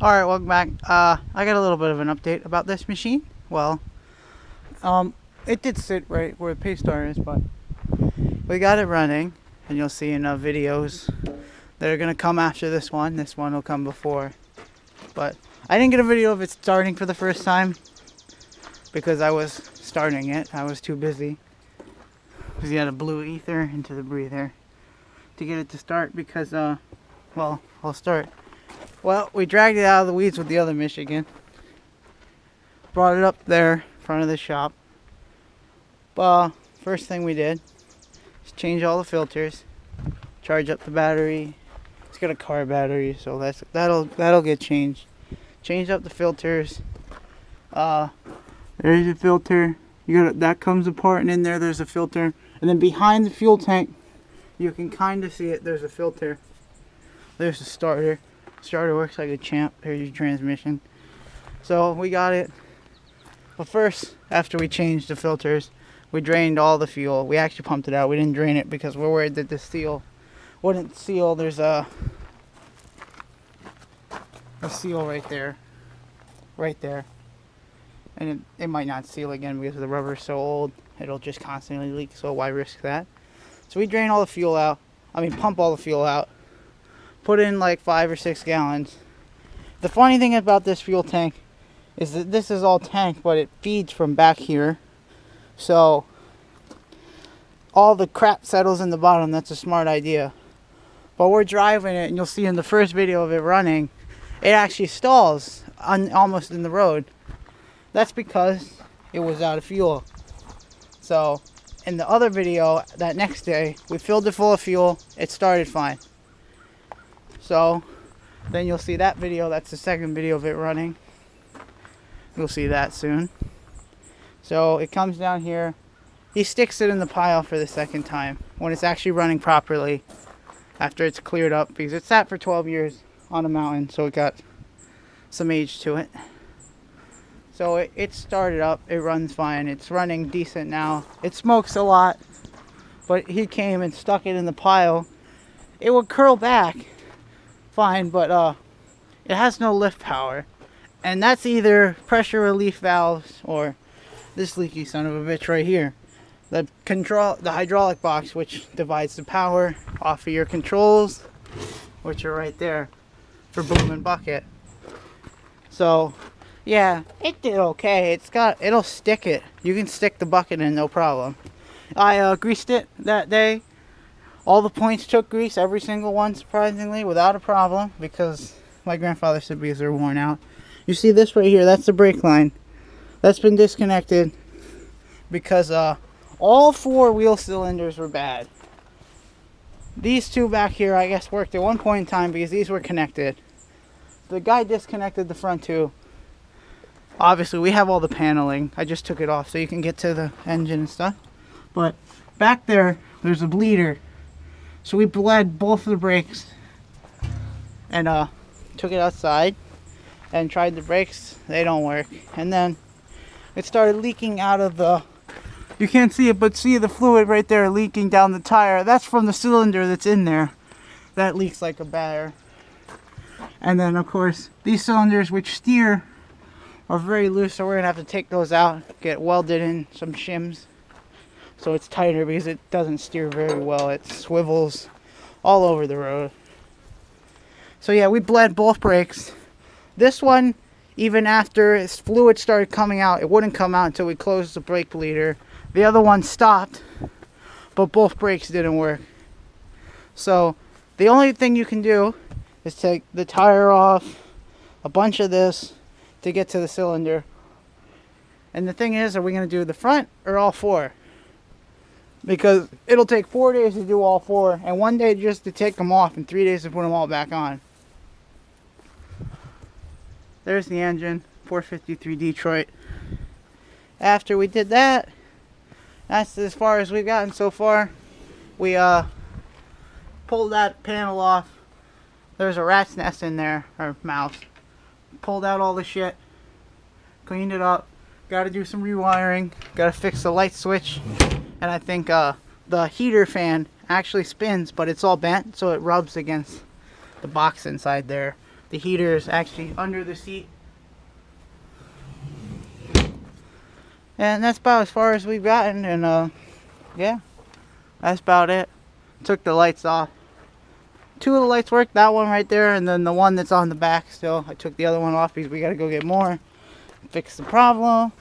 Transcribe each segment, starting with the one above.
Alright, welcome back. I got a little bit of an update about this machine. Well, it did sit right where the paste star is, but we got it running, and you'll see in videos that are going to come after this one. This one will come before. But I didn't get a video of it starting for the first time because I was starting it. I was too busy because you had to blow ether into the breather to get it to start because, well, I'll start. Well, we dragged it out of the weeds with the other Michigan. Brought it up there in front of the shop. First thing we did is change all the filters, charge up the battery. It's got a car battery, so that'll get changed. Change up the filters. There's a filter. That comes apart, and in there's a filter. And then behind the fuel tank, you can kind of see it. There's a filter. There's the starter. Starter works like a champ. There's your transmission. So we got it. But first, after we changed the filters, we drained all the fuel. We actually pumped it out. We didn't drain it because we're worried that the seal wouldn't seal. There's a seal right there. Right there. And it might not seal again because the rubber's so old. It'll just constantly leak, so why risk that? So we drain all the fuel out. Pump all the fuel out. Put in like 5 or 6 gallons. The funny thing about this fuel tank is that this is all tank, but it feeds from back here. So all the crap settles in the bottom. That's a smart idea. But we're driving it, and you'll see in the first video of it running, it actually stalls almost in the road. That's because it was out of fuel. So in the other video, that next day, we filled it full of fuel. It started fine. So then you'll see that video. That's the second video of it running. You'll see that soon. So it comes down here. He sticks it in the pile for the second time when it's actually running properly after it's cleared up, because it sat for 12 years on a mountain, so it got some age to it. So it started up. It runs fine. It's running decent now. It smokes a lot, but he came and stuck it in the pile. It would curl back fine, but it has no lift power, and that's either pressure relief valves or this leaky son of a bitch right here, the hydraulic box, which divides the power off of your controls, which are right there for boom and bucket. So yeah, it did okay. It'll stick it. You can stick the bucket in, no problem. I greased it that day. All the points took grease, every single one, surprisingly, without a problem, because my grandfather said because they're worn out. You see this right here, that's the brake line. That's been disconnected because all 4 wheel cylinders were bad. These 2 back here, I guess, worked at one point in time because these were connected. The guy disconnected the front 2. Obviously, we have all the paneling. I just took it off so you can get to the engine and stuff. But back there's a bleeder. So we bled both of the brakes and took it outside and tried the brakes. They don't work. And then it started leaking out of the, you can't see it, but see the fluid right there leaking down the tire. That's from the cylinder that's in there. That leaks like a batter. And then of course these cylinders which steer are very loose, so we're gonna have to take those out, get welded in some shims so it's tighter, because it doesn't steer very well. It swivels all over the road. So yeah, we bled both brakes. This one, even after its fluid started coming out, it wouldn't come out until we closed the brake bleeder. The other one stopped, but both brakes didn't work. So the only thing you can do is take the tire off, a bunch of this to get to the cylinder. And the thing is, are we going to do the front or all 4? Because it'll take 4 days to do all 4, and 1 day just to take them off, and 3 days to put them all back on. There's the engine, 453 Detroit. After we did that, that's as far as we've gotten so far. We pulled that panel off. There's a rat's nest in there, or mouse. Pulled out all the shit, cleaned it up. Got to do some rewiring. Got to fix the light switch. And I think the heater fan actually spins, but it's all bent, so it rubs against the box inside there. The heater is actually under the seat. And that's about as far as we've gotten. And yeah, that's about it. Took the lights off. 2 of the lights worked, that one right there, and then the one that's on the back still. I took the other one off because we gotta go get more, fix the problem.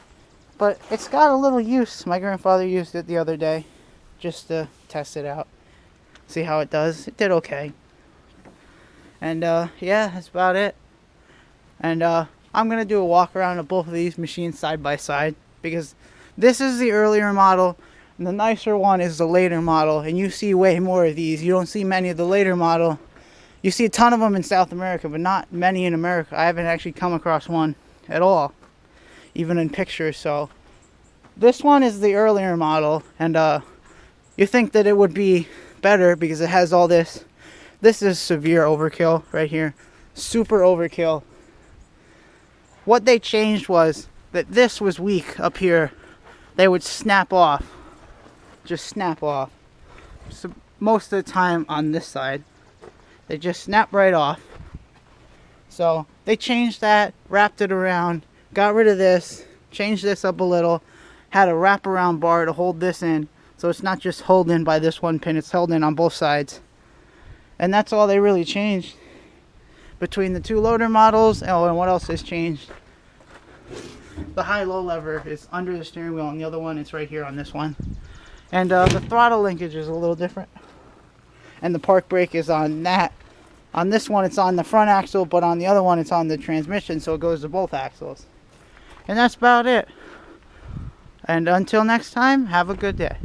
But it's got a little use. My grandfather used it the other day just to test it out, see how it does. It did okay. And yeah, that's about it. And I'm gonna do a walk around of both of these machines side by side, because this is the earlier model and the nicer one is the later model, and you see way more of these. You don't see many of the later model. You see a ton of them in South America, but not many in America. I haven't actually come across one at all, even in pictures. So this one is the earlier model, and you think that it would be better because it has all this. This is severe overkill right here, super overkill. What they changed was that this was weak up here. They would snap off, just snap off. So most of the time on this side, they just snap right off. So they changed that, wrapped it around, got rid of this, changed this up a little, had a wraparound bar to hold this in, so it's not just held in by this one pin, it's held in on both sides. And that's all they really changed between the 2 loader models. Oh, and what else has changed? The high-low lever is under the steering wheel, and the other one is right here on this one. And the throttle linkage is a little different. And the park brake is on that. On this one, it's on the front axle, but on the other one, it's on the transmission, so it goes to both axles. And that's about it. And until next time, have a good day.